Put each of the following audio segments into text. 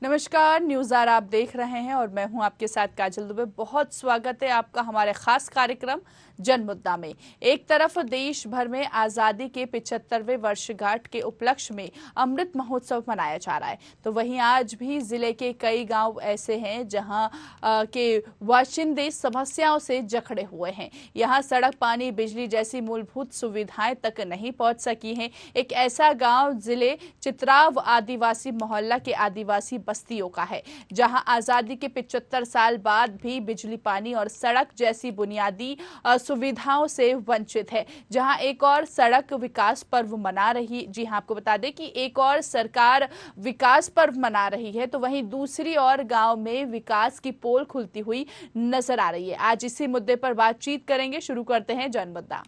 नमस्कार, news are आप देख रहे हैं और मैं हूं आपके साथ काजल दुबे। बहुत स्वागत है आपका हमारे खास कार्यक्रम जन मुद्दा में। एक तरफ देश भर में आज़ादी के 75वें वर्षगांठ के उपलक्ष्य में अमृत महोत्सव मनाया जा रहा है, तो वहीं आज भी जिले के कई गांव ऐसे हैं जहां के बाशिंदे समस्याओं से जकड़े हुए हैं। यहां सड़क, पानी, बिजली जैसी मूलभूत सुविधाएं तक नहीं पहुंच सकी हैं। एक ऐसा गाँव जिले चित्राव आदिवासी मोहल्ला के आदिवासी बस्तियों का है, जहां आजादी के 75 साल बाद भी बिजली, पानी और सड़क जैसी बुनियादी सुविधाओं से वंचित है। जहां एक और सड़क विकास पर्व मना रही, जी हां, आपको बता दें कि एक और सरकार विकास पर्व मना रही है, तो वहीं दूसरी ओर गांव में विकास की पोल खुलती हुई नजर आ रही है। आज इसी मुद्दे पर बातचीत करेंगे। शुरू करते हैं जन मुद्दा।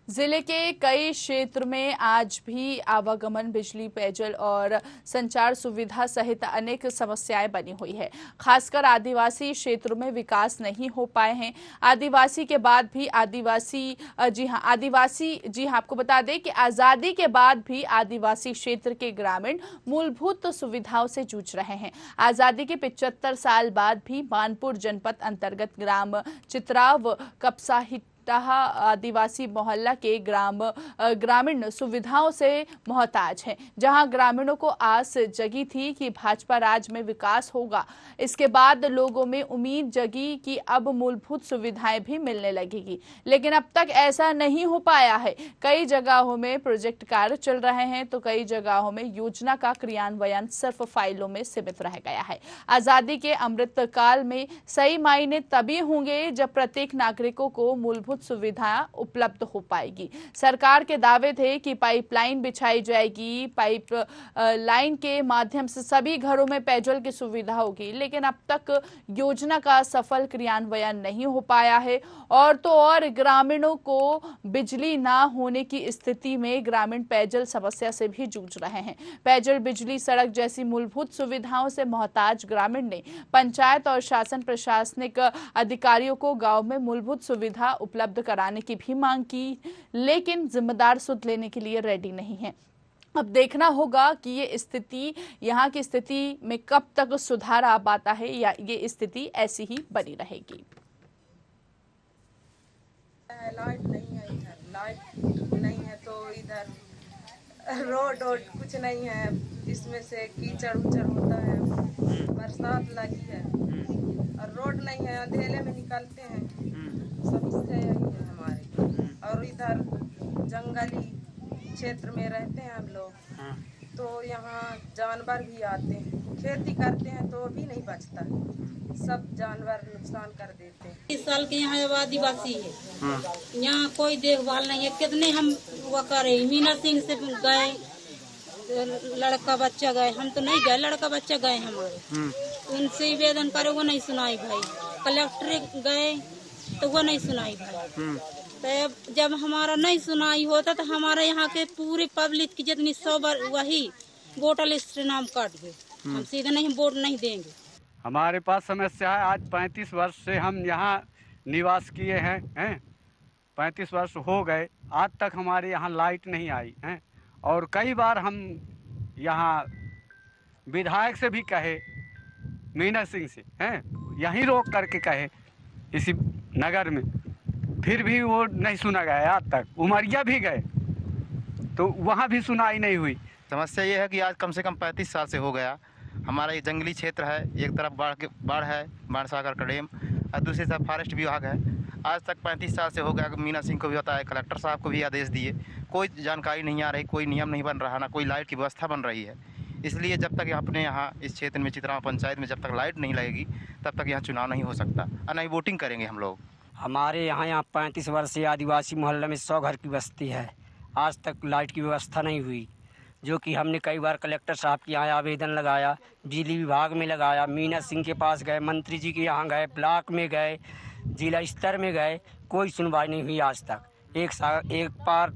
जिले के कई क्षेत्र में आज भी आवागमन, बिजली, पेयजल और संचार सुविधा सहित अनेक समस्याएं बनी हुई है। खासकर आदिवासी क्षेत्रों में विकास नहीं हो पाए हैं। आदिवासी के बाद भी जी हाँ, आपको बता दें कि आज़ादी के बाद भी आदिवासी क्षेत्र के ग्रामीण मूलभूत सुविधाओं से जूझ रहे हैं। आज़ादी के 75 साल बाद भी मानपुर जनपद अंतर्गत ग्राम चित्राव कपसाहिट आदिवासी मोहल्ला के ग्रामीण सुविधाओं से मोहताज हैं। जहां ग्रामीणों को आस जगी थी कि भाजपा राज में विकास होगा। इसके बाद लोगों में उम्मीद जगी कि अब मूलभूत सुविधाएं भी मिलने लगेगी, लेकिन अब तक ऐसा नहीं हो पाया है। कई जगहों में प्रोजेक्ट कार्य चल रहे हैं, तो कई जगहों में योजना का क्रियान्वयन सिर्फ फाइलों में सीमित रह गया है। आजादी के अमृत काल में सही मायने तभी होंगे जब प्रत्येक नागरिकों को मूलभूत सुविधा उपलब्ध हो पाएगी। सरकार के दावे थे कि पाइपलाइन बिछाई जाएगी, पाइप लाइन के माध्यम से सभी घरों में पेयजल की सुविधा होगी, लेकिन अब तक योजना का सफल क्रियान्वयन नहीं हो पाया है। और तो और ग्रामीणों को बिजली ना होने की स्थिति में ग्रामीण पेयजल समस्या से भी जूझ रहे हैं। पेयजल, बिजली, सड़क जैसी मूलभूत सुविधाओं से मोहताज ग्रामीण ने पंचायत और शासन प्रशासनिक अधिकारियों को गांव में मूलभूत सुविधा उपलब्ध कराने की भी मांग की, लेकिन जिम्मेदार सुध लेने के लिए रेडी नहीं है। अब देखना होगा कि ये स्थिति, यहाँ की स्थिति में कब तक सुधार आ पाता है या ये स्थिति ऐसी ही बनी रहेगी। लाइट नहीं है, इधर लाइट नहीं है तो इधर रोड कुछ नहीं है, इसमें से कीचड़ उचड़ होता है। बरसात लगी है और रोड नहीं है, अंधेरे में निकलते हैं। समस्या यही है हमारे। और इधर जंगली क्षेत्र में रहते हैं हम लोग, तो यहाँ जानवर भी आते हैं। खेती करते हैं तो भी नहीं बचता, सब जानवर नुकसान कर देते हैं। इस साल के यहाँ आदिवासी है, यहाँ कोई देखभाल नहीं है। कितने हम वो करे, मीना सिंह से गए, लड़का बच्चा गए, हम तो नहीं गए, लड़का बच्चा गए हमारे। उनसे निवेदन करे, वो नहीं सुनाई भाई। कलेक्टर गए तो वो नहीं सुनाई भाई। तो जब हमारा नहीं सुनाई होता तो हमारे यहाँ के पूरे पब्लिक की जितनी 100 वही वोटर लिस्ट नाम काट गए। हम सीधे नहीं वोट नहीं देंगे। हमारे पास समस्या है। आज 35 वर्ष से हम यहाँ निवास किए हैं 35 वर्ष हो गए, आज तक हमारे यहाँ लाइट नहीं आई है। और कई बार हम यहाँ विधायक से भी कहे, मीना सिंह से यहीं रोक करके कहे इसी नगर में, फिर भी वो नहीं सुना गया। आज तक उमरिया भी गए तो वहाँ भी सुनाई नहीं हुई। समस्या ये है कि आज कम से कम 35 साल से हो गया। हमारा ये जंगली क्षेत्र है, एक तरफ बाढ़ है, बाणसागर का डैम, और दूसरी तरफ फॉरेस्ट विभाग है। आज तक 35 साल से हो गया। मीना सिंह को भी बताया, कलेक्टर साहब को भी आदेश दिए, कोई जानकारी नहीं आ रही, कोई नियम नहीं बन रहा, ना कोई लाइट की व्यवस्था बन रही है। इसलिए जब तक अपने यहाँ इस क्षेत्र में चित्राव पंचायत में जब तक लाइट नहीं लगेगी तब तक यहाँ चुनाव नहीं हो सकता और नहीं वोटिंग करेंगे हम लोग। हमारे यहाँ 35 वर्ष से आदिवासी मोहल्ले में 100 घर की बस्ती है। आज तक लाइट की व्यवस्था नहीं हुई, जो कि हमने कई बार कलेक्टर साहब के यहाँ आवेदन लगाया, बिजली विभाग में लगाया, मीना सिंह के पास गए, मंत्री जी के यहाँ गए, ब्लॉक में गए, जिला स्तर में गए, कोई सुनवाई नहीं हुई आज तक। एक पार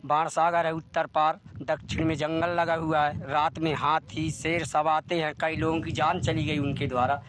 बाणसागर है, उत्तर पार, दक्षिण में जंगल लगा हुआ है। रात में हाथी, शेर सब आते हैं, कई लोगों की जान चली गई उनके द्वारा।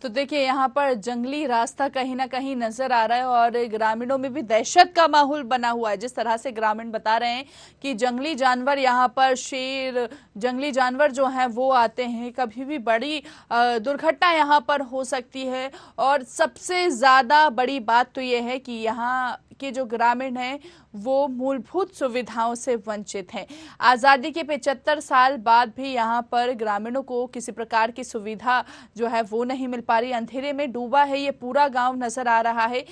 तो देखिए यहाँ पर जंगली रास्ता कहीं ना कहीं नजर आ रहा है और ग्रामीणों में भी दहशत का माहौल बना हुआ है। जिस तरह से ग्रामीण बता रहे हैं कि जंगली जानवर यहाँ पर शेर, जंगली जानवर जो हैं वो आते हैं, कभी भी बड़ी दुर्घटना यहाँ पर हो सकती है। और सबसे ज्यादा बड़ी बात तो ये है कि यहाँ के जो ग्रामीण हैं वो मूलभूत सुविधाओं से वंचित हैं। आज़ादी के 75 साल बाद भी यहाँ पर ग्रामीणों को किसी प्रकार की सुविधा जो है वो नहीं मिल पा रही। अंधेरे में डूबा है ये पूरा गांव नजर आ रहा है,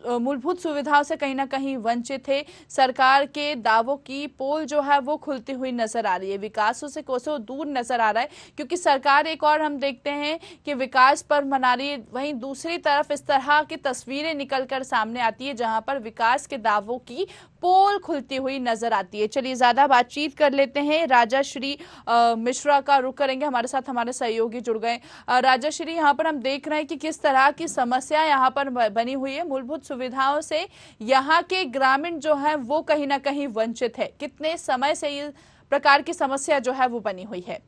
मूलभूत सुविधाओं से कहीं ना कहीं वंचित है। सरकार के दावों की पोल जो है वो खुलती हुई नजर आ रही है, विकासों से कोसों दूर नजर आ रहा है। क्योंकि सरकार एक और हम देखते हैं कि विकास पर मना रही है, वहीं दूसरी तरफ इस तरह की तस्वीरें निकलकर सामने आती है जहां पर विकास के दावों की पोल खुलती हुई नजर आती है। चलिए ज्यादा बातचीत कर लेते हैं, राजाश्री मिश्रा का रुख करेंगे, हमारे साथ हमारे सहयोगी जुड़ गए। राजाश्री, यहाँ पर हम देख रहे हैं कि किस तरह की समस्या यहाँ पर बनी हुई है, मूलभूत सुविधाओं से यहाँ के ग्रामीण जो है वो कहीं ना कहीं वंचित है। कितने समय से इस प्रकार की समस्या जो है वो बनी हुई है?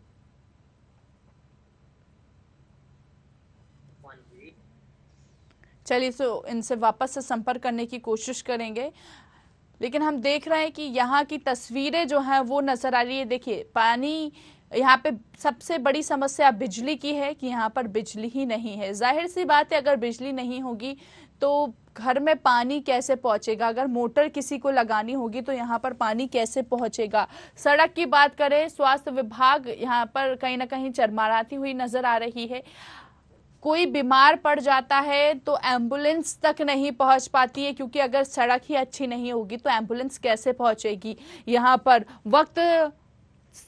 चलिए तो इनसे वापस से संपर्क करने की कोशिश करेंगे, लेकिन हम देख रहे हैं कि यहाँ की तस्वीरें जो हैं वो नजर आ रही है। देखिए पानी, यहाँ पे सबसे बड़ी समस्या बिजली की है कि यहाँ पर बिजली ही नहीं है। जाहिर सी बात है, अगर बिजली नहीं होगी तो घर में पानी कैसे पहुंचेगा? अगर मोटर किसी को लगानी होगी तो यहाँ पर पानी कैसे पहुंचेगा? सड़क की बात करें, स्वास्थ्य विभाग यहाँ पर कहीं ना कहीं चरमराती हुई नजर आ रही है। कोई बीमार पड़ जाता है तो एम्बुलेंस तक नहीं पहुंच पाती है, क्योंकि अगर सड़क ही अच्छी नहीं होगी तो एम्बुलेंस कैसे पहुंचेगी? यहाँ पर वक्त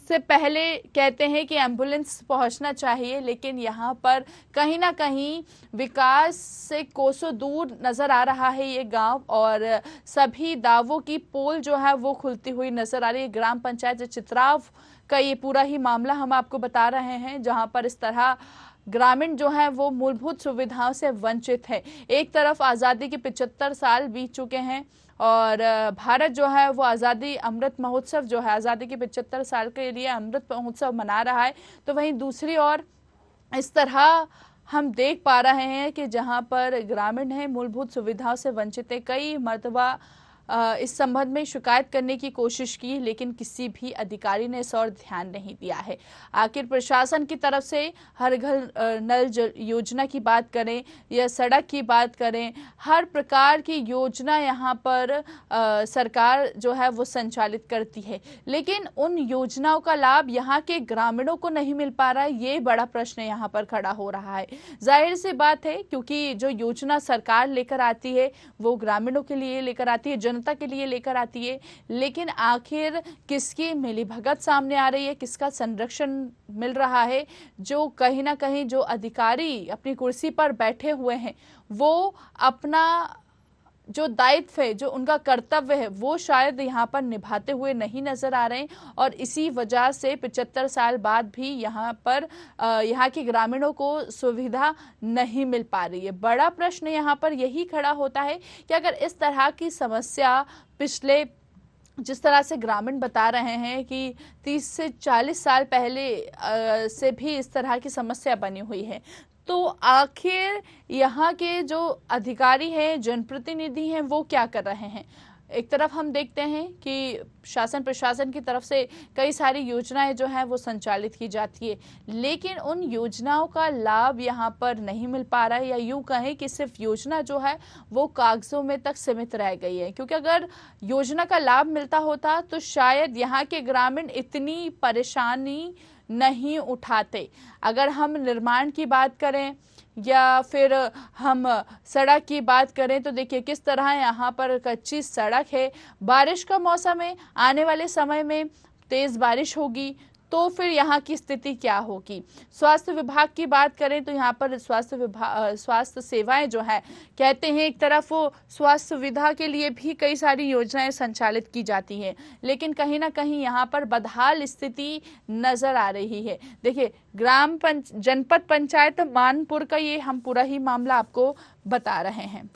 से पहले कहते हैं कि एम्बुलेंस पहुंचना चाहिए, लेकिन यहाँ पर कहीं ना कहीं विकास से कोसों दूर नजर आ रहा है ये गांव, और सभी दावों की पोल जो है वो खुलती हुई नजर आ रही है। ग्राम पंचायत चित्राव का ये पूरा ही मामला हम आपको बता रहे हैं, जहां पर इस तरह ग्रामीण जो है वो मूलभूत सुविधाओं से वंचित है। एक तरफ आज़ादी के 75 साल बीत चुके हैं और भारत जो है वो आज़ादी अमृत महोत्सव जो है, आज़ादी के 75 साल के लिए अमृत महोत्सव मना रहा है, तो वहीं दूसरी ओर इस तरह हम देख पा रहे हैं कि जहां पर ग्रामीण है मूलभूत सुविधाओं से वंचित है। कई मर्तबा इस संबंध में शिकायत करने की कोशिश की, लेकिन किसी भी अधिकारी ने इस ओर ध्यान नहीं दिया है। आखिर प्रशासन की तरफ से हर घर नल योजना की बात करें या सड़क की बात करें, हर प्रकार की योजना यहाँ पर सरकार जो है वो संचालित करती है, लेकिन उन योजनाओं का लाभ यहाँ के ग्रामीणों को नहीं मिल पा रहा है। ये बड़ा प्रश्न यहाँ पर खड़ा हो रहा है। जाहिर सी बात है, क्योंकि जो योजना सरकार लेकर आती है वो ग्रामीणों के लिए लेकर आती है, जनता के लिए लेकर आती है, लेकिन आखिर किसकी मिलीभगत सामने आ रही है, किसका संरक्षण मिल रहा है? जो कहीं ना कहीं जो अधिकारी अपनी कुर्सी पर बैठे हुए हैं वो अपना जो दायित्व है, जो उनका कर्तव्य है, वो शायद यहाँ पर निभाते हुए नहीं नजर आ रहे हैं, और इसी वजह से 75 साल बाद भी यहाँ पर यहाँ के ग्रामीणों को सुविधा नहीं मिल पा रही है। बड़ा प्रश्न यहाँ पर यही खड़ा होता है कि अगर इस तरह की समस्या पिछले, जिस तरह से ग्रामीण बता रहे हैं कि 30 से 40 साल पहले से भी इस तरह की समस्या बनी हुई है, तो आखिर यहाँ के जो अधिकारी हैं, जनप्रतिनिधि हैं, वो क्या कर रहे हैं? एक तरफ हम देखते हैं कि शासन प्रशासन की तरफ से कई सारी योजनाएं जो हैं वो संचालित की जाती है, लेकिन उन योजनाओं का लाभ यहाँ पर नहीं मिल पा रहा है, या यूं कहें कि सिर्फ योजना जो है वो कागजों में तक सीमित रह गई है। क्योंकि अगर योजना का लाभ मिलता होता तो शायद यहाँ के ग्रामीण इतनी परेशानी नहीं उठाते। अगर हम निर्माण की बात करें या फिर हम सड़क की बात करें तो देखिए किस तरह यहाँ पर कच्ची सड़क है। बारिश का मौसम है, आने वाले समय में तेज बारिश होगी तो फिर यहाँ की स्थिति क्या होगी? स्वास्थ्य विभाग की बात करें तो यहाँ पर स्वास्थ्य सेवाएं जो है, कहते हैं एक तरफ वो स्वास्थ्य सुविधा के लिए भी कई सारी योजनाएं संचालित की जाती हैं, लेकिन कहीं ना कहीं यहाँ पर बदहाल स्थिति नजर आ रही है। देखिए जनपद पंचायत मानपुर का ये हम पूरा ही मामला आपको बता रहे हैं।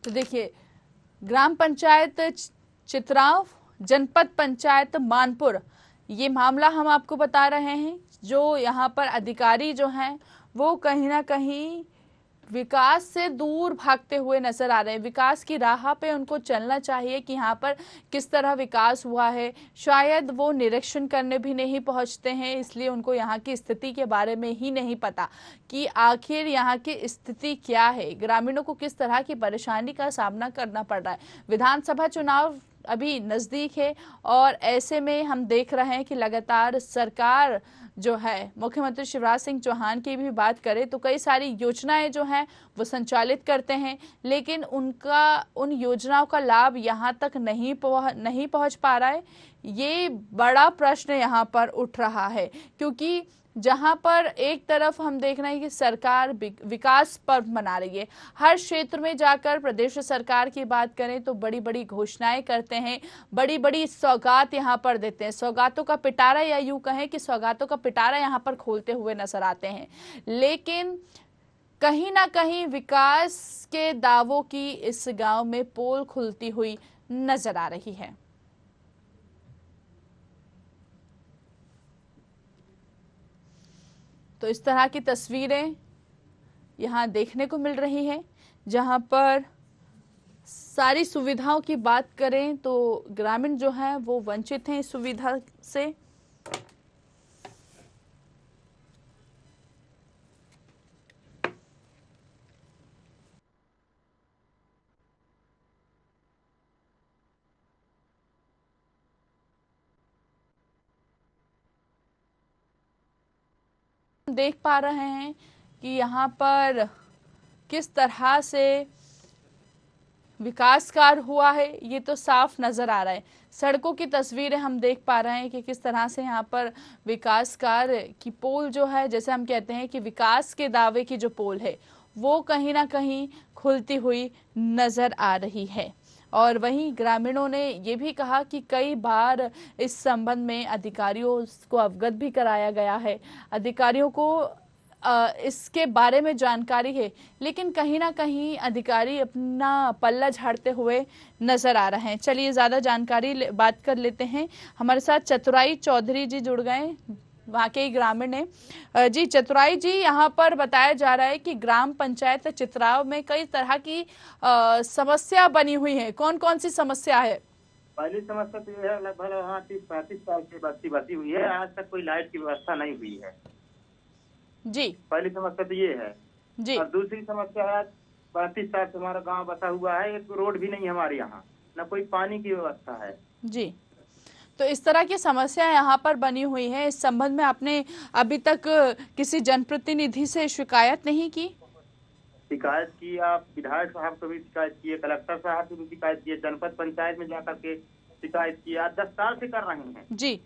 तो देखिए ग्राम पंचायत चित्राव, जनपद पंचायत मानपुर, ये मामला हम आपको बता रहे हैं। जो यहाँ पर अधिकारी जो हैं वो कहीं ना कहीं विकास से दूर भागते हुए नजर आ रहे हैं। विकास की राह पे उनको चलना चाहिए कि यहाँ पर किस तरह विकास हुआ है। शायद वो निरीक्षण करने भी नहीं पहुँचते हैं, इसलिए उनको यहाँ की स्थिति के बारे में ही नहीं पता कि आखिर यहाँ की स्थिति क्या है, ग्रामीणों को किस तरह की परेशानी का सामना करना पड़ रहा है। विधानसभा चुनाव अभी नज़दीक है और ऐसे में हम देख रहे हैं कि लगातार सरकार जो है, मुख्यमंत्री शिवराज सिंह चौहान की भी बात करें तो कई सारी योजनाएं जो हैं वो संचालित करते हैं, लेकिन उन योजनाओं का लाभ यहाँ तक नहीं पहुँच पा रहा है। ये बड़ा प्रश्न यहाँ पर उठ रहा है, क्योंकि जहां पर एक तरफ हम देख रहे हैं कि सरकार विकास पर्व मना रही है, हर क्षेत्र में जाकर प्रदेश सरकार की बात करें तो बड़ी बड़ी घोषणाएं करते हैं, बड़ी बड़ी सौगात यहां पर देते हैं। सौगातों का पिटारा, या यूं कहें कि सौगातों का पिटारा यहां पर खोलते हुए नजर आते हैं, लेकिन कहीं ना कहीं विकास के दावों की इस गांव में पोल खुलती हुई नजर आ रही है। तो इस तरह की तस्वीरें यहाँ देखने को मिल रही हैं, जहाँ पर सारी सुविधाओं की बात करें तो ग्रामीण जो है वो वंचित हैं इस सुविधा से। देख पा रहे हैं कि यहाँ पर किस तरह से विकास कार्य हुआ है, ये तो साफ नजर आ रहा है। सड़कों की तस्वीरें हम देख पा रहे हैं कि किस तरह से यहाँ पर विकास कार्य की पोल जो है, जैसे हम कहते हैं कि विकास के दावे की जो पोल है वो कहीं ना कहीं खुलती हुई नजर आ रही है। और वहीं ग्रामीणों ने ये भी कहा कि कई बार इस संबंध में अधिकारियों को अवगत भी कराया गया है, अधिकारियों को इसके बारे में जानकारी है, लेकिन कहीं ना कहीं अधिकारी अपना पल्ला झाड़ते हुए नजर आ रहे हैं। चलिए ज़्यादा जानकारी बात कर लेते हैं। हमारे साथ चतुराई चौधरी जी जुड़ गए, वहाँ के ग्रामीण ने। जी चतुराई जी, यहाँ पर बताया जा रहा है कि ग्राम पंचायत चित्राव में कई तरह की समस्या बनी हुई है। कौन कौन सी समस्या है? पहली समस्या तो ये है, लगभग 30-35 साल से बस्ती बसी हुई है, आज तक कोई लाइट की व्यवस्था नहीं हुई है जी। पहली समस्या तो ये है जी। और दूसरी समस्या है, 35 साल से हमारा गांव बसा हुआ है, एक रोड भी नहीं हमारे यहाँ, न कोई पानी की व्यवस्था है जी। तो इस तरह की समस्या यहाँ पर बनी हुई है। इस संबंध में आपने अभी तक किसी जनप्रतिनिधि से शिकायत नहीं की? शिकायत की, आप विधायक साहब को भी शिकायत किए, कलेक्टर साहब को भी शिकायत किए, जनपद पंचायत में जाकर के शिकायत की, आज 10 साल से कर रहे हैं जी।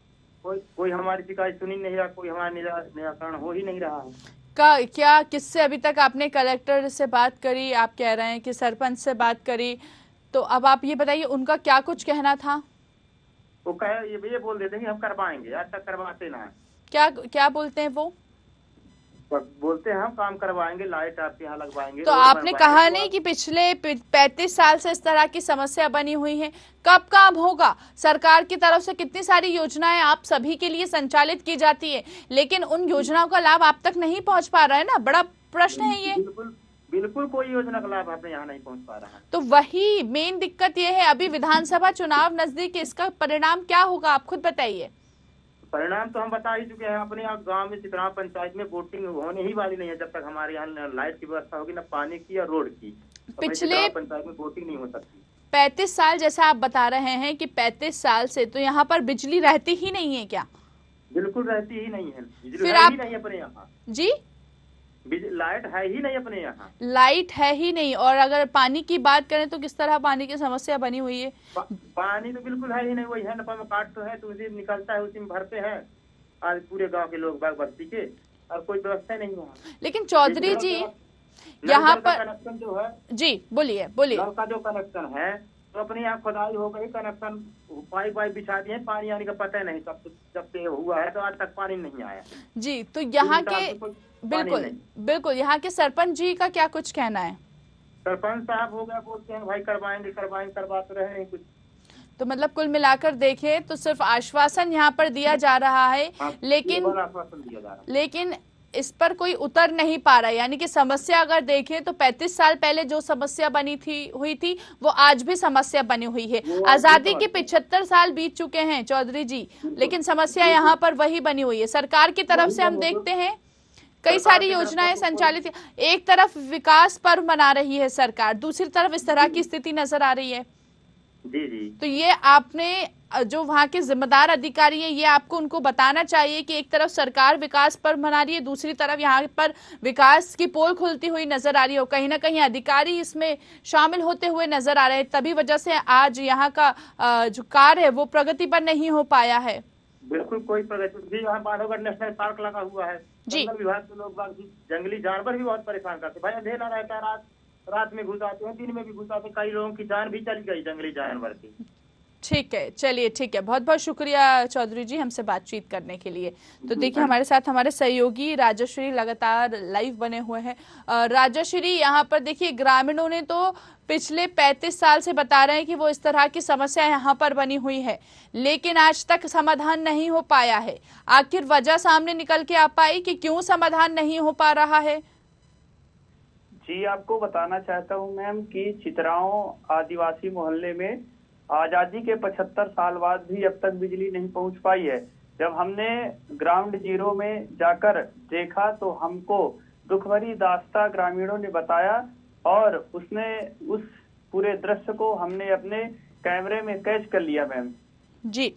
कोई हमारी शिकायत सुनी नहीं रहा, कोई हमारा निराकरण हो ही नहीं रहा है। क्या किससे अभी तक आपने कलेक्टर से बात करी? आप कह रहे हैं कि सरपंच से बात करी, तो अब आप ये बताइए उनका क्या कुछ कहना था? वो ये बोल देते हैं हम करवाएंगे, आज तक करवाते ना। क्या बोलते हैं वो? बोलते हैं हम काम करवाएंगे, लाइट आपके यहाँ लगवाएंगे। तो आपने कहा नहीं कि पिछले 35 साल से इस तरह की समस्या बनी हुई है, कब काम होगा? सरकार की तरफ से कितनी सारी योजनाएं आप सभी के लिए संचालित की जाती है, लेकिन उन योजनाओं का लाभ आप तक नहीं पहुंच पा रहा है ना, बड़ा प्रश्न है ये। बिल्कुल कोई योजना का लाभ अपने यहाँ नहीं पहुंच पा रहा है। तो वही मेन दिक्कत ये है। अभी विधानसभा चुनाव नजदीक है, इसका परिणाम क्या होगा आप खुद बताइए। परिणाम तो हम बता ही चुके हैं, अपने यहाँ गांव में चित्राव पंचायत में वोटिंग होने ही वाली नहीं है जब तक हमारे यहाँ लाइट की व्यवस्था होगी, न पानी की या रोड की। पिछले पंचायत में वोटिंग नहीं हो सकती। 35 साल जैसा आप बता रहे हैं कि 35 साल से तो यहाँ पर बिजली रहती ही नहीं है क्या? बिल्कुल रहती ही नहीं है, बिजली फिर है आप ही नहीं अपने यहाँ जी, लाइट है ही नहीं अपने यहाँ, लाइट है ही नहीं। और अगर पानी की बात करें तो किस तरह पानी की समस्या बनी हुई है? पानी तो बिल्कुल है ही नहीं, वही है नपा में काट तो है तो उसी निकलता है, उसी में भरते हैं आज पूरे गांव के लोग बाग बस्ती के, और कोई व्यवस्था नहीं है। लेकिन चौधरी जी यहाँ पर कनेक्शन जो है, जी बोलिए बोलिए। नल का जो कनेक्शन है तो अपने यहाँ खुदाई हो गई, कनेक्शन पाइप वाइप बिछा दिए, पानी आने का पता नहीं, जब से हुआ है तो आज तक पानी नहीं आया जी। तो यहाँ के बिल्कुल यहाँ के सरपंच जी का क्या कुछ कहना है? सरपंच साहब हो गया, बोलते हैं भाई करवाएंगे करवा तो रहे नहीं कुछ। तो मतलब कुल मिलाकर देखें तो सिर्फ आश्वासन यहाँ पर दिया जा रहा है, लेकिन इस पर कोई उतर नहीं पा रहा है। यानी कि समस्या अगर देखें तो 35 साल पहले जो समस्या हुई थी वो आज भी समस्या बनी हुई है। आजादी के 75 साल बीत चुके हैं चौधरी जी, लेकिन समस्या यहाँ पर वही बनी हुई है। सरकार की तरफ से हम देखते हैं कई सारी योजनाएं संचालित, एक तरफ विकास पर्व मना रही है सरकार, दूसरी तरफ इस तरह की स्थिति नजर आ रही है। जी। तो ये आपने जो वहाँ के जिम्मेदार अधिकारी हैं, ये आपको उनको बताना चाहिए कि एक तरफ सरकार विकास पर्व मना रही है, दूसरी तरफ यहाँ पर विकास की पोल खुलती हुई नजर आ रही है, कहीं ना कहीं अधिकारी इसमें शामिल होते हुए नजर आ रहे हैं। तभी वजह से आज यहाँ का जो कार्य है वो प्रगति पर नहीं हो पाया है। बिल्कुल कोई प्रगति भी, यहाँ माधवगढ़ नेशनल पार्क लगा हुआ है, जंगल विभाग के लोग जंगली जानवर भी बहुत परेशान करते। भाई अंधेरा रहता है, रात में घुस आते हैं, दिन में भी घुस आते हैं, कई लोगों की जान भी चली गई जंगली जानवर की। ठीक है, चलिए ठीक है, बहुत बहुत शुक्रिया चौधरी जी हमसे बातचीत करने के लिए। तो देखिए हमारे साथ हमारे सहयोगी राजश्री लगातार लाइव बने हुए हैं। राजश्री, यहाँ पर देखिए ग्रामीणों ने तो पिछले 35 साल से बता रहे हैं कि वो इस तरह की समस्या यहाँ पर बनी हुई है, लेकिन आज तक समाधान नहीं हो पाया है। आखिर वजह सामने निकल के आ पाई कि क्यों समाधान नहीं हो पा रहा है? जी, आपको बताना चाहता हूँ मैम कि चित्राओं आदिवासी मोहल्ले में आजादी के 75 साल बाद भी अब तक बिजली नहीं पहुंच पाई है। जब हमने ग्राउंड जीरो में जाकर देखा तो हमको दुख भरी दास्तां ग्रामीणों ने बताया और उस पूरे दृश्य को हमने अपने कैमरे में कैच कर लिया मैम जी।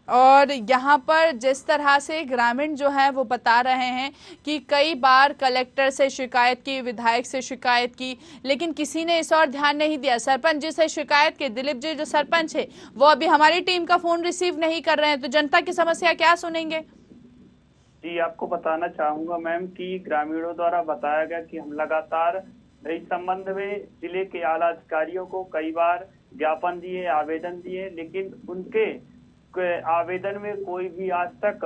और यहाँ पर जिस तरह से ग्रामीण जो है वो बता रहे हैं कि कई बार कलेक्टर से शिकायत की, विधायक से शिकायत की, लेकिन किसी ने इस और ध्यान नहीं दिया। सरपंच जी से शिकायत की, दिलीप जी जो सरपंच है वो अभी हमारी टीम का फोन रिसीव नहीं कर रहे हैं, तो जनता की समस्या क्या सुनेंगे? जी, आपको बताना चाहूंगा मैम कि ग्रामीणों द्वारा बताया गया कि हम लगातार इस संबंध में जिले के आला अधिकारियों को कई बार ज्ञापन दिए, आवेदन दिए, लेकिन उनके आवेदन में कोई भी आज तक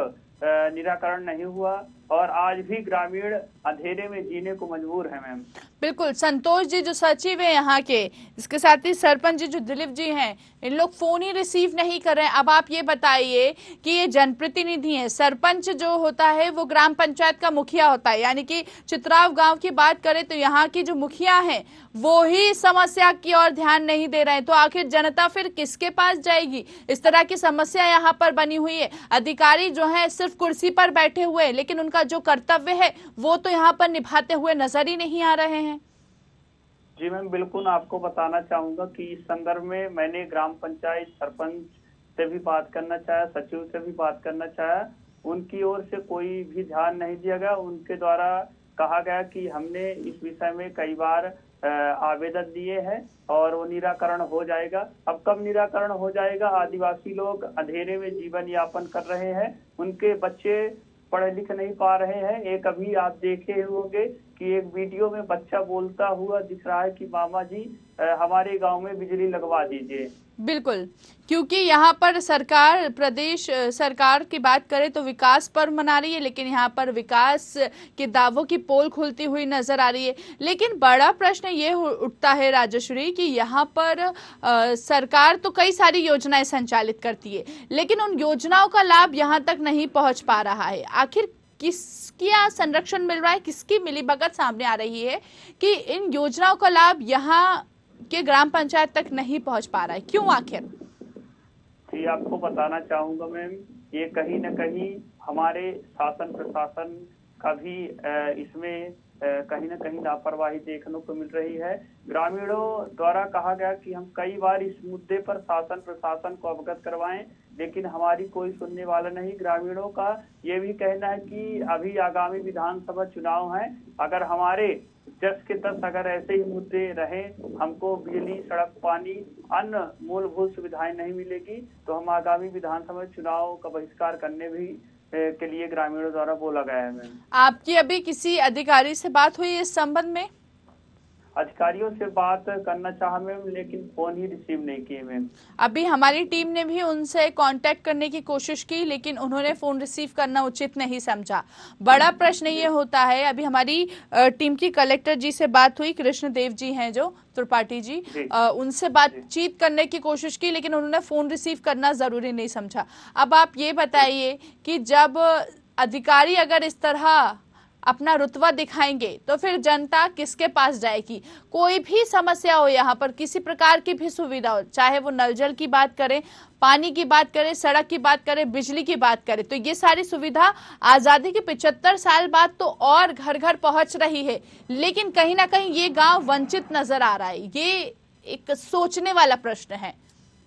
निराकरण नहीं हुआ और आज भी ग्रामीण अंधेरे में जीने को मजबूर है मैम। बिल्कुल, संतोष जी जो सचिव है यहाँ के, इसके साथ ही सरपंच जी जो दिलीप जी हैं, इन लोग फोन ही रिसीव नहीं कर रहे हैं। अब आप ये बताइए कि ये जनप्रतिनिधि हैं, सरपंच जो होता है वो ग्राम पंचायत का मुखिया होता है, यानी कि चित्राव गांव की बात करें तो यहाँ की जो मुखिया हैं वो ही समस्या की ओर ध्यान नहीं दे रहे हैं, तो आखिर जनता फिर किसके पास जाएगी? इस तरह की समस्या यहाँ पर बनी हुई है। अधिकारी जो है सिर्फ कुर्सी पर बैठे हुए, लेकिन उनका जो कर्तव्य है वो तो यहाँ पर निभाते हुए नजर ही नहीं आ रहे हैं। जी मैम, बिल्कुल आपको बताना चाहूंगा कि इस संदर्भ में मैंने ग्राम पंचायत सरपंच से भी बात करना चाहा, सचिव से भी बात करना चाहा, उनकी ओर से कोई भी ध्यान नहीं दिया गया। उनके द्वारा कहा गया कि हमने इस विषय में कई बार आवेदन दिए हैं और वो निराकरण हो जाएगा। अब कब निराकरण हो जाएगा? आदिवासी लोग अंधेरे में जीवन यापन कर रहे हैं, उनके बच्चे पढ़ लिख नहीं पा रहे हैं। एक अभी आप देखे होंगे कि एक वीडियो में बच्चा बोलता हुआ दिख रहा है कि मामा जी हमारे गांव में बिजली लगवा दीजिए। बिल्कुल, क्योंकि यहाँ पर सरकार, प्रदेश सरकार की बात करें तो विकास पर्व मना रही है, लेकिन यहाँ पर विकास के दावों की पोल खुलती हुई नजर आ रही है। लेकिन बड़ा प्रश्न ये उठता है राजश्री कि यहाँ पर सरकार तो कई सारी योजनाएं संचालित करती है, लेकिन उन योजनाओं का लाभ यहाँ तक नहीं पहुँच पा रहा है। आखिर किसका संरक्षण मिल रहा है, किसकी मिलीभगत सामने आ रही है कि इन योजनाओं का लाभ यहाँ के ग्राम पंचायत तक नहीं पहुंच पा रहा है? क्यों आखिर? जी, आपको बताना चाहूंगा मैम, ये कहीं न कहीं हमारे शासन प्रशासन का भी इसमें कहीं न कहीं लापरवाही देखने को मिल रही है। ग्रामीणों द्वारा कहा गया कि हम कई बार इस मुद्दे पर शासन प्रशासन को अवगत करवाएं, लेकिन हमारी कोई सुनने वाला नहीं। ग्रामीणों का ये भी कहना है कि अभी आगामी विधानसभा चुनाव है, अगर हमारे 10 के 10 अगर ऐसे ही मुद्दे रहे, हमको बिजली, सड़क, पानी, अन्य मूलभूत सुविधाएं नहीं मिलेगी, तो हम आगामी विधानसभा चुनाव का बहिष्कार करने भी के लिए ग्रामीणों द्वारा बोला गया है मैम। आपकी अभी किसी अधिकारी से बात हुई इस संबंध में? अधिकारियों से बात करना चाहा मैम, लेकिन फोन ही रिसीव नहीं किए मैम। अभी हमारी टीम ने भी उनसे कांटेक्ट करने की कोशिश की, लेकिन उन्होंने फोन रिसीव करना उचित नहीं समझा। बड़ा प्रश्न ये होता है, अभी हमारी टीम की कलेक्टर जी से बात हुई, कृष्णदेव जी हैं जो त्रिपाठी जी, उनसे बातचीत करने की कोशिश की, लेकिन उन्होंने फोन रिसीव करना जरूरी नहीं समझा। अब आप ये बताइए कि जब अधिकारी अगर इस तरह अपना रुतबा दिखाएंगे तो फिर जनता किसके पास जाएगी? कोई भी समस्या हो, यहाँ पर किसी प्रकार की भी सुविधा हो, चाहे वो नल जल की बात करें, पानी की बात करें, सड़क की बात करें, बिजली की बात करें, तो ये सारी सुविधा आजादी के 75 साल बाद तो और घर घर पहुंच रही है, लेकिन कहीं ना कहीं ये गांव वंचित नजर आ रहा है। ये एक सोचने वाला प्रश्न है।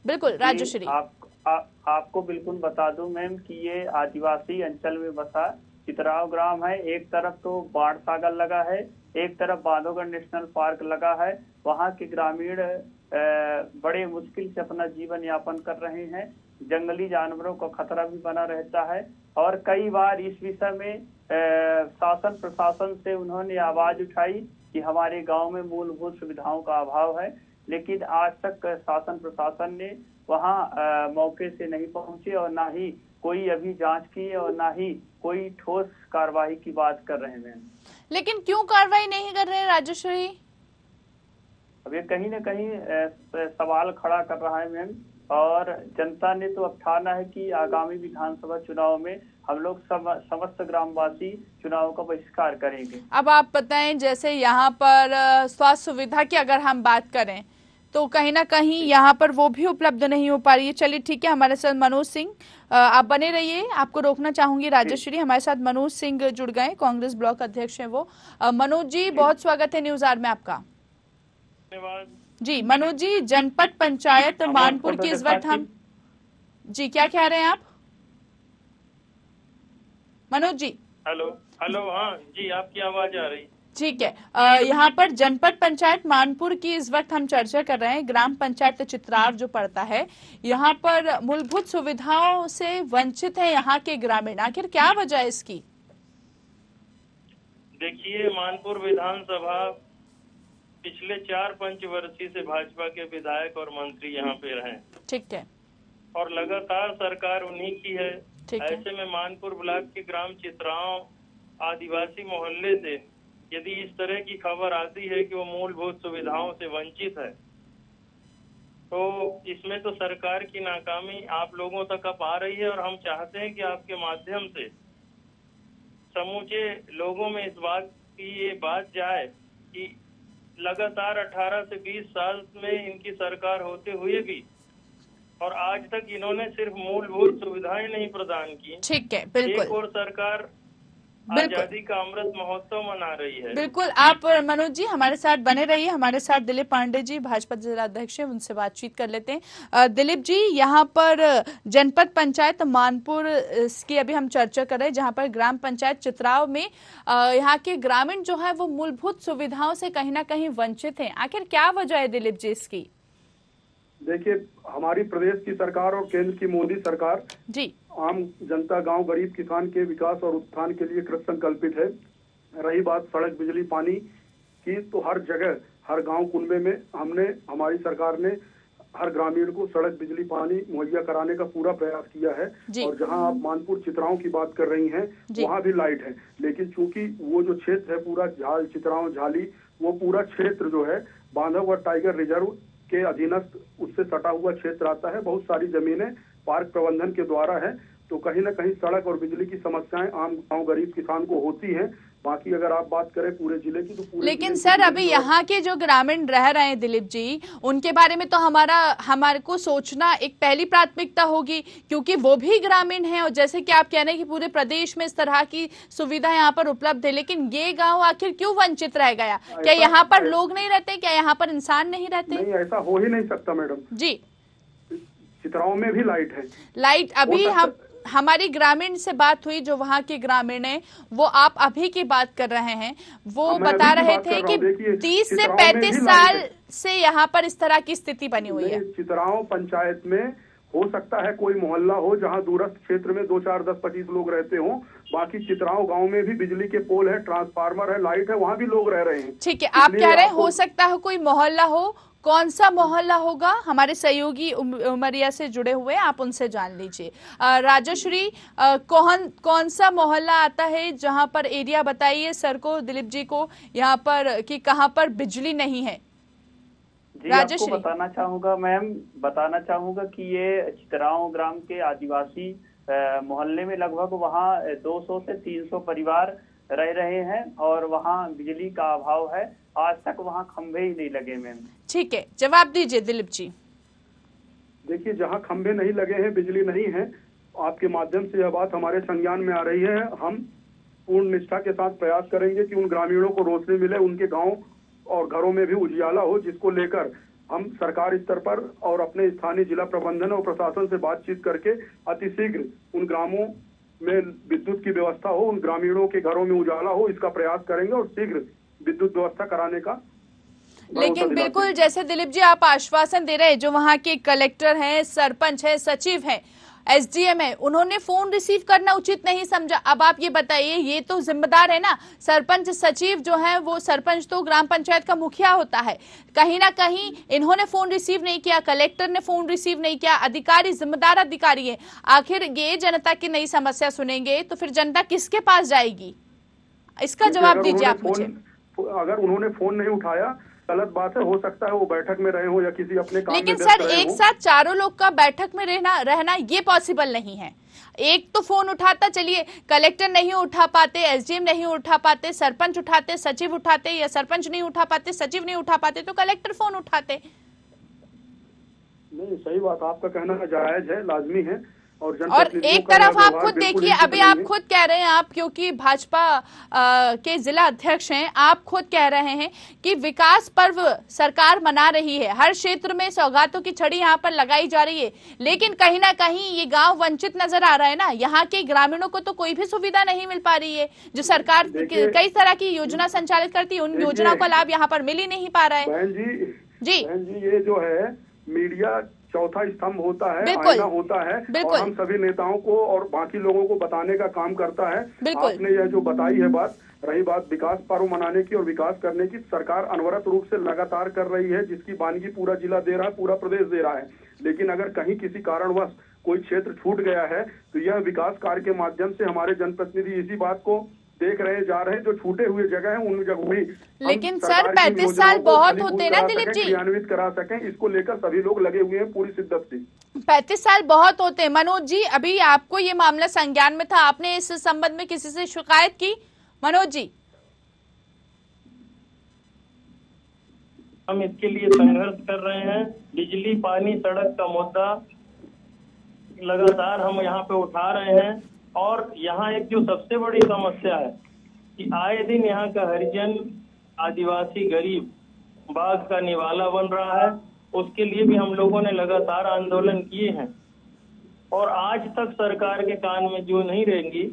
बिल्कुल राजश्री, आपको बिल्कुल बता दूं मैम कि ये आदिवासी अंचल में बसा चित्राव ग्राम है। एक तरफ तो बाढ़ सागर लगा है, एक तरफ बांधवगढ़ नेशनल पार्क लगा है। वहाँ के ग्रामीण बड़े मुश्किल से अपना जीवन यापन कर रहे हैं। जंगली जानवरों का खतरा भी बना रहता है और कई बार इस विषय में शासन प्रशासन से उन्होंने आवाज उठाई कि हमारे गांव में मूलभूत सुविधाओं का अभाव है, लेकिन आज तक शासन प्रशासन ने वहाँ मौके से नहीं पहुंचे और ना ही कोई अभी जांच की और ना ही कोई ठोस कार्रवाई की बात कर रहे हैं मैम। लेकिन क्यों कार्रवाई नहीं कर रहे हैं राजश्री? अब ये कहीं न कहीं सवाल खड़ा कर रहा है मैम, और जनता ने तो अब ठाना है कि आगामी विधानसभा चुनाव में हम लोग समस्त ग्रामवासी चुनाव का बहिष्कार करेंगे। अब आप बताएं, जैसे यहाँ पर स्वास्थ्य सुविधा की अगर हम बात करें तो कहीं ना कहीं यहाँ पर वो भी उपलब्ध नहीं हो पा रही है। चलिए ठीक है, हमारे साथ मनोज सिंह, आप बने रहिए, आपको रोकना चाहूंगी राजश्री। हमारे साथ मनोज सिंह जुड़ गए, कांग्रेस ब्लॉक अध्यक्ष हैं वो। मनोज जी, बहुत स्वागत है न्यूज आर में आपका। धन्यवाद जी मनोज जी, जनपद पंचायत मानपुर की इस वक्त हम जी, क्या कह रहे हैं आप मनोज जी? हेलो हेलो, हाँ जी, आपकी आवाज आ रही। ठीक है, यहाँ पर जनपद पंचायत मानपुर की इस वक्त हम चर्चा कर रहे हैं। ग्राम पंचायत चित्राव जो पड़ता है, यहाँ पर मूलभूत सुविधाओं से वंचित है यहाँ के ग्रामीण। आखिर क्या वजह है इसकी? देखिए, मानपुर विधानसभा पिछले 4 पंचवर्षीय से भाजपा के विधायक और मंत्री यहाँ पे रहे। ठीक है, और लगातार सरकार उन्हीं की है। ठीक है। ऐसे में मानपुर ब्लॉक के ग्राम चित्राव आदिवासी मोहल्ले से यदि इस तरह की खबर आती है कि वो मूलभूत सुविधाओं से वंचित है, तो इसमें तो सरकार की नाकामी आप लोगों तक अब आ रही है। और हम चाहते हैं कि आपके माध्यम से समूचे लोगों में इस बात की ये बात जाए कि लगातार 18 से 20 साल में इनकी सरकार होते हुए भी और आज तक इन्होंने सिर्फ मूलभूत सुविधाएं नहीं प्रदान की। ठीक है, बिल्कुल। एक और सरकार आजादी का अमृत महोत्सव मना रही है। बिल्कुल, आप मनोज जी हमारे साथ बने रहिए। हमारे साथ दिलीप पांडे जी, भाजपा जिला अध्यक्ष हैं, उनसे बातचीत कर लेते हैं। दिलीप जी, यहाँ पर जनपद पंचायत मानपुर की अभी हम चर्चा कर रहे हैं, जहाँ पर ग्राम पंचायत चित्राव में यहाँ के ग्रामीण जो है वो मूलभूत सुविधाओं से कहीं ना कहीं वंचित हैं। आखिर क्या वजह है दिलीप जी इसकी? देखिए, हमारी प्रदेश की सरकार और केंद्र की मोदी सरकार जी आम जनता, गांव, गरीब किसान के विकास और उत्थान के लिए कृत संकल्पित है। रही बात सड़क, बिजली, पानी की, तो हर जगह, हर गांव कुनबे में हमारी सरकार ने हर ग्रामीण को सड़क, बिजली, पानी मुहैया कराने का पूरा प्रयास किया है। और जहां आप मानपुर चित्राओं की बात कर रही हैं, वहां भी लाइट है, लेकिन चूंकि वो जो क्षेत्र है पूरा झाल, चित्राओं, झाली, वो पूरा क्षेत्र जो है बांधवगढ़ टाइगर रिजर्व के अधीनस्थ उससे सटा हुआ क्षेत्र आता है। बहुत सारी जमीनें पार्क प्रबंधन के द्वारा है, तो कहीं न कहीं सड़क और बिजली की समस्याएं आम गांव गरीब किसान को होती हैं। बाकी अगर आप बात करें पूरे जिले की, तो पूरे लेकिन सर अभी यहाँ के जो ग्रामीण रह रहे हैं दिलीप जी, उनके बारे में तो हमारे को सोचना एक पहली प्राथमिकता होगी, क्योंकि वो भी ग्रामीण हैं। और जैसे कि आप कह रहे हैं कि पूरे प्रदेश में इस तरह की सुविधा यहाँ पर उपलब्ध है, लेकिन ये गाँव आखिर क्यों वंचित रह गया? क्या यहाँ पर लोग नहीं रहते? क्या यहाँ पर इंसान नहीं रहते? नहीं, ऐसा हो ही नहीं सकता मैडम जी। चित्राओं में भी लाइट है। लाइट अभी हमारी ग्रामीण से बात हुई, जो वहाँ के ग्रामीण हैं, वो आप अभी की बात कर रहे हैं, वो बता रहे थे कि 30 से 35 साल से यहाँ पर इस तरह की स्थिति बनी हुई है। चित्राओं पंचायत में हो सकता है कोई मोहल्ला हो जहां दूरस्थ क्षेत्र में 2, 4, 10, 25 लोग रहते हों, बाकी चित्राओं गांव में भी बिजली के पोल है, ट्रांसफार्मर है, लाइट है, वहां भी लोग रह रहे हैं। ठीक है, आप कह रहे हैं हो सकता है कोई मोहल्ला हो, कौन सा मोहल्ला होगा? हमारे सहयोगी उमरिया से जुड़े हुए, आप उनसे जान लीजिए। राजश्री, कौन सा मोहल्ला आता है जहां पर, एरिया बताइए सर को, दिलीप जी को, यहाँ पर कि कहाँ पर बिजली नहीं है? जी, आपको बताना चाहूंगा कि ये चित्राओं ग्राम के आदिवासी मोहल्ले में लगभग वहाँ 200 से 300 परिवार रह रहे हैं और वहाँ बिजली का अभाव है। आज तक वहाँ खंभे ही नहीं लगे मैम। ठीक है, जवाब दीजिए दिलीप जी। देखिए, जहाँ खंभे नहीं लगे हैं, बिजली नहीं है, आपके माध्यम से यह बात हमारे संज्ञान में आ रही है। हम पूर्ण निष्ठा के साथ प्रयास करेंगे कि उन ग्रामीणों को रोशनी मिले, उनके गांव और घरों में भी उजियाला हो, जिसको लेकर हम सरकार स्तर पर और अपने स्थानीय जिला प्रबंधन और प्रशासन से बातचीत करके अतिशीघ्र उन ग्रामों में विद्युत की व्यवस्था हो, उन ग्रामीणों के घरों में उजाला हो, इसका प्रयास करेंगे और शीघ्र विद्युत व्यवस्था कराने का। लेकिन बिल्कुल जैसे दिलीप जी आप आश्वासन दे रहे हैं, जो वहाँ के कलेक्टर हैं, सरपंच है, सचिव हैं, एसडीएम है, उन्होंने फोन रिसीव करना उचित नहीं समझा। अब आप ये बताइए, ये तो जिम्मेदार है ना, सरपंच सचिव जो है वो, सरपंच तो ग्राम पंचायत का मुखिया होता है, कहीं ना कहीं इन्होंने फोन रिसीव नहीं किया, कलेक्टर ने फोन रिसीव नहीं किया, अधिकारी जिम्मेदार अधिकारी है। आखिर ये जनता की नई समस्या सुनेंगे तो फिर जनता किसके पास जाएगी? इसका जवाब दीजिए आप मुझे। अगर उन्होंने फोन नहीं उठाया, गलत बात है, हो सकता है वो बैठक में रहे हो या किसी अपने काम लेकिन में सर एक साथ चारों लोग का बैठक में रहना ये पॉसिबल नहीं है। एक तो फोन उठाता, चलिए कलेक्टर नहीं उठा पाते, एसडीएम नहीं उठा पाते, सरपंच उठाते, सचिव उठाते, या सरपंच नहीं उठा पाते, सचिव नहीं उठा पाते, तो कलेक्टर फोन उठाते। नहीं, सही बात, आपका कहना जायज है, लाजमी है। और एक तरफ आप खुद देखिए, अभी आप खुद कह रहे हैं, आप क्योंकि भाजपा के जिला अध्यक्ष हैं, आप खुद कह रहे हैं कि विकास पर्व सरकार मना रही है, हर क्षेत्र में सौगातों की छड़ी यहाँ पर लगाई जा रही है, लेकिन कहीं ना कहीं ये गांव वंचित नजर आ रहा है ना। यहाँ के ग्रामीणों को तो कोई भी सुविधा नहीं मिल पा रही है, जो सरकार कई तरह की योजना संचालित करती है, उन योजनाओं का लाभ यहाँ पर मिल ही नहीं पा रहा है। बहन जी, ये जो है मीडिया चौथा स्तंभ होता है, आईना होता है, और हम सभी नेताओं को और बाकी लोगों को बताने का काम करता है। आपने यह जो बताई है बात, रही बात विकास पर्व मनाने की और विकास करने की, सरकार अनवरत रूप से लगातार कर रही है, जिसकी वानगी पूरा जिला दे रहा है, पूरा प्रदेश दे रहा है। लेकिन अगर कहीं किसी कारणवश कोई क्षेत्र छूट गया है तो यह विकास कार्य के माध्यम से हमारे जनप्रतिनिधि इसी बात को देख रहे जा रहे हैं, जो छूटे हुए जगह हैं उन जगह भी। लेकिन सर 35 साल बहुत होते हैं ना दिलीप जी, क्रियान्वित करा सकें, इसको लेकर सभी लोग लगे हुए हैं पूरी शिद्दत से। 35 साल बहुत होते हैं। मनोज जी, अभी आपको ये मामला संज्ञान में था, आपने इस संबंध में किसी से शिकायत की? मनोज जी, हम इसके लिए संघर्ष कर रहे हैं। बिजली, पानी, सड़क का मुद्दा लगातार हम यहाँ पे उठा रहे हैं। और यहाँ एक जो सबसे बड़ी समस्या है कि आए दिन यहाँ का हरिजन आदिवासी गरीब बाघ का निवाला बन रहा है। उसके लिए भी हम लोगों ने लगातार आंदोलन किए हैं और आज तक सरकार के कान में जो नहीं रहेंगी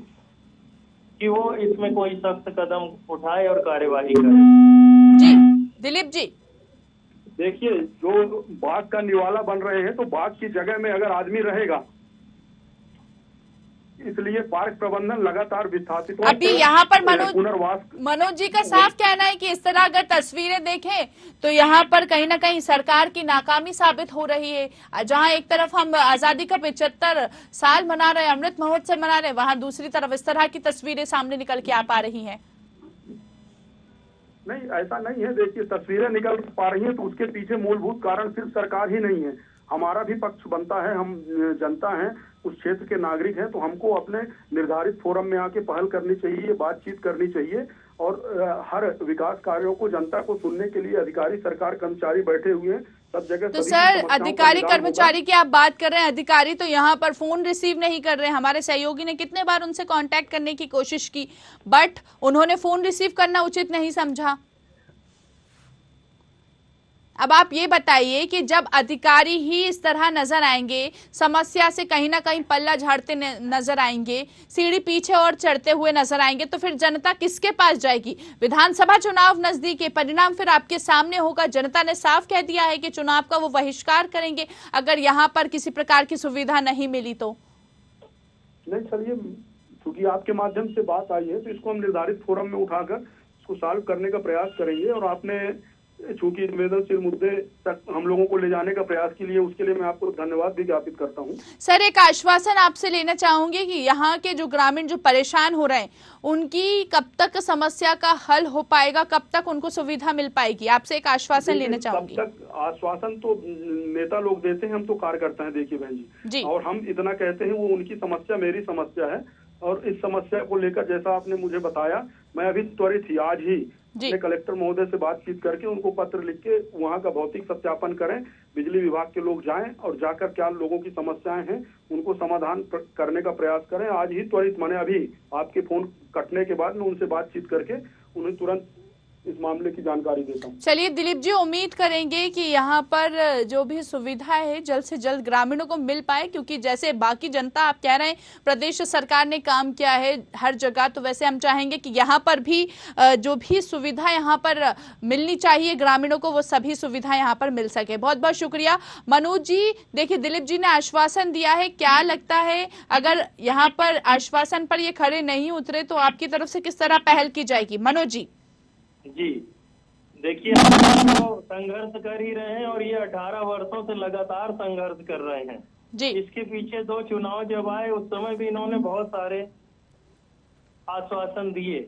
कि वो इसमें कोई सख्त कदम उठाए और कार्यवाही करे। जी दिलीप जी, देखिए, जो बाघ का निवाला बन रहे हैं तो बाघ की जगह में अगर आदमी रहेगा, इसलिए पार्क प्रबंधन लगातार विस्थापित अभी यहाँ पर पुनर्वास। मनोज जी का साफ कहना है कि इस तरह अगर तस्वीरें देखें तो यहाँ पर कहीं ना कहीं सरकार की नाकामी साबित हो रही है। जहाँ एक तरफ हम आजादी का 75 साल मना रहे हैं, अमृत महोत्सव मना रहे हैं, वहाँ दूसरी तरफ इस तरह की तस्वीरें सामने निकल के आ पा रही हैं। नहीं, ऐसा नहीं है। देखिए, तस्वीरें निकल पा रही हैं तो उसके पीछे मूलभूत कारण सिर्फ सरकार ही नहीं है, हमारा भी पक्ष बनता है। हम जनता हैं, उस क्षेत्र के नागरिक हैं, तो हमको अपने निर्धारित फोरम में आके पहल करनी चाहिए, बातचीत करनी चाहिए और हर विकास कार्यों को जनता को सुनने के लिए अधिकारी, सरकार, कर्मचारी बैठे हुए हैं सब जगह। तो सर अधिकारी कर्मचारी की आप बात कर रहे हैं, अधिकारी तो यहाँ पर फोन रिसीव नहीं कर रहे हैं। हमारे सहयोगी ने कितने बार उनसे कांटेक्ट करने की कोशिश की, बट उन्होंने फोन रिसीव करना उचित नहीं समझा। अब आप ये बताइए कि जब अधिकारी ही इस तरह नजर आएंगे, समस्या से कहीं ना कहीं पल्ला झाड़ते नजर आएंगे, सीढ़ी पीछे और चढ़ते हुए नजर आएंगे, तो फिर जनता किसके पास जाएगी? विधानसभा चुनाव नजदीक है, परिणाम फिर आपके सामने होगा। जनता ने साफ कह दिया है कि चुनाव का वो बहिष्कार करेंगे अगर यहाँ पर किसी प्रकार की सुविधा नहीं मिली तो। नहीं, चलिए, क्योंकि आपके माध्यम से बात आई है तो इसको हम निर्धारित फोरम में उठाकर इसको सॉल्व करने का प्रयास करेंगे। और आपने चूंकि संवेदनशील मुद्दे तक हम लोगों को ले जाने का प्रयास के लिए, उसके लिए मैं आपको धन्यवाद भी ज्ञापित करता हूं। सर, एक आश्वासन आपसे लेना चाहूंगी कि यहाँ के जो ग्रामीण जो परेशान हो रहे हैं, उनकी कब तक समस्या का हल हो पाएगा, कब तक उनको सुविधा मिल पाएगी? आपसे एक आश्वासन लेना चाहूंगी। कब तक आश्वासन तो नेता लोग देते हैं, हम तो कार्यकर्ता हैं। देखिए बहन जी, और हम इतना कहते हैं, वो उनकी समस्या मेरी समस्या है। और इस समस्या को लेकर जैसा आपने मुझे बताया, मैं अभी त्वरित ही आज ही अपने कलेक्टर महोदय से बातचीत करके उनको पत्र लिख के वहाँ का भौतिक सत्यापन करें, बिजली विभाग के लोग जाएं और जाकर क्या लोगों की समस्याएं हैं उनको समाधान करने का प्रयास करें। आज ही त्वरित, मैंने अभी आपके फोन कटने के बाद मैं उनसे बातचीत करके उन्हें तुरंत इस मामले की जानकारी देता हूँ। चलिए दिलीप जी, उम्मीद करेंगे कि यहाँ पर जो भी सुविधा है जल्द से जल्द ग्रामीणों को मिल पाए, क्योंकि जैसे बाकी जनता आप कह रहे हैं प्रदेश सरकार ने काम किया है हर जगह, तो वैसे हम चाहेंगे कि यहाँ पर भी जो भी सुविधा यहाँ पर मिलनी चाहिए ग्रामीणों को, वो सभी सुविधा यहाँ पर मिल सके। बहुत बहुत शुक्रिया मनोज जी। देखिए दिलीप जी ने आश्वासन दिया है, क्या लगता है अगर यहाँ पर आश्वासन पर ये खड़े नहीं उतरे तो आपकी तरफ से किस तरह पहल की जाएगी? मनोज जी। जी देखिए, हम तो संघर्ष कर ही रहे हैं और ये 18 वर्षों से लगातार संघर्ष कर रहे हैं जी। इसके पीछे 2 चुनाव जब आए उस समय भी इन्होंने बहुत सारे आश्वासन दिए,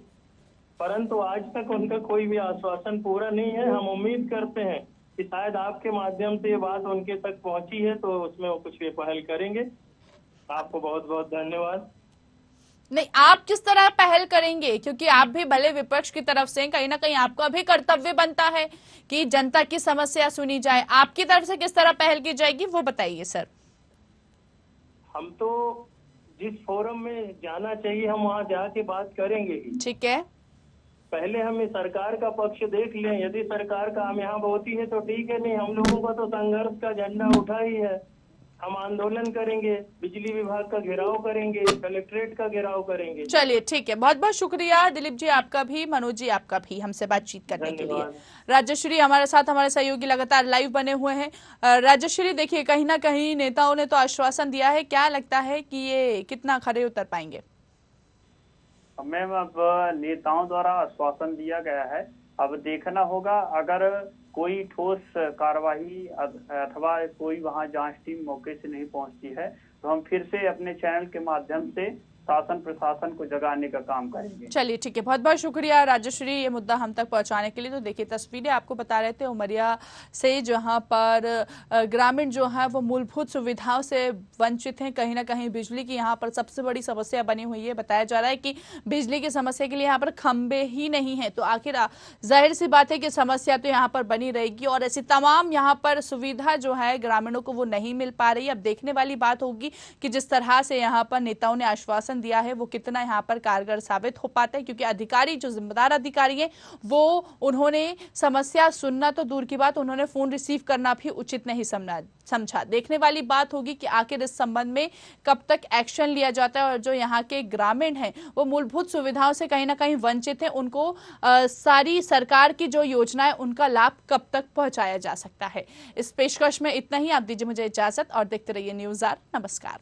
परंतु आज तक उनका कोई भी आश्वासन पूरा नहीं है। हम उम्मीद करते हैं कि शायद आपके माध्यम से ये बात उनके तक पहुंची है तो उसमें वो कुछ भी पहल करेंगे। आपको बहुत बहुत धन्यवाद। नहीं, आप किस तरह पहल करेंगे? क्योंकि आप भी भले विपक्ष की तरफ से, कहीं ना कहीं आपका भी कर्तव्य बनता है कि जनता की समस्या सुनी जाए। आपकी तरफ से किस तरह पहल की जाएगी वो बताइए सर। हम तो जिस फोरम में जाना चाहिए हम वहाँ जाके बात करेंगे ही। ठीक है, पहले हम सरकार का पक्ष देख लें, यदि सरकार कामयाब होती है तो ठीक है, नहीं हम लोगों का तो संघर्ष का झंडा उठा ही है। हम आंदोलन करेंगे, बिजली विभाग का घेराव करेंगे, कलेक्ट्रेट का घेराव करेंगे। चलिए ठीक है, बहुत बहुत शुक्रिया दिलीप जी आपका भी, मनोज जी आपका भी हमसे बातचीत करने के लिए। राजश्री हमारे साथ, हमारे सहयोगी लगातार लाइव बने हुए हैं। राजश्री, देखिए कहीं ना कहीं नेताओं ने तो आश्वासन दिया है, क्या लगता है कि ये कितना खरे उतर पाएंगे? मैम, अब नेताओं द्वारा आश्वासन दिया गया है, अब देखना होगा अगर कोई ठोस कार्रवाई अथवा कोई वहां जांच टीम मौके से नहीं पहुंचती है तो हम फिर से अपने चैनल के माध्यम से शासन प्रशासन को जगाने का काम करेंगे। चलिए ठीक है, बहुत बहुत शुक्रिया राजश्री ये मुद्दा हम तक पहुंचाने के लिए। तो देखिए तस्वीरें आपको बता रहे थे उमरिया से, जहां पर ग्रामीण जो है वो मूलभूत सुविधाओं से वंचित हैं। कहीं ना कहीं बिजली की यहाँ पर सबसे बड़ी समस्या बनी हुई है। बताया जा रहा है कि बिजली की समस्या के लिए यहाँ पर खंबे ही नहीं है, तो आखिर जाहिर सी बात है कि समस्या तो यहाँ पर बनी रहेगी और ऐसी तमाम यहाँ पर सुविधा जो है ग्रामीणों को वो नहीं मिल पा रही। अब देखने वाली बात होगी कि जिस तरह से यहाँ पर नेताओं ने आश्वासन दिया है वो कितना यहाँ पर कारगर साबित हो पाता है, क्योंकि अधिकारी जो जिम्मेदार अधिकारी हैं वो उन्होंने समस्या सुनना तो दूर की बात, उन्होंने फोन रिसीव करना भी उचित नहीं समझा। देखने वाली बात होगी कि आखिर इस संबंध में कब तक एक्शन लिया जाता है और जो यहाँ के ग्रामीण हैं वो मूलभूत सुविधाओं से कहीं ना कहीं वंचित हैं, उनको सारी सरकार की जो योजना है उनका लाभ कब तक पहुंचाया जा सकता है। इस पेशकश में इतना ही। आप दीजिए मुझे इजाजत और देखते रहिए न्यूज़ आर। नमस्कार।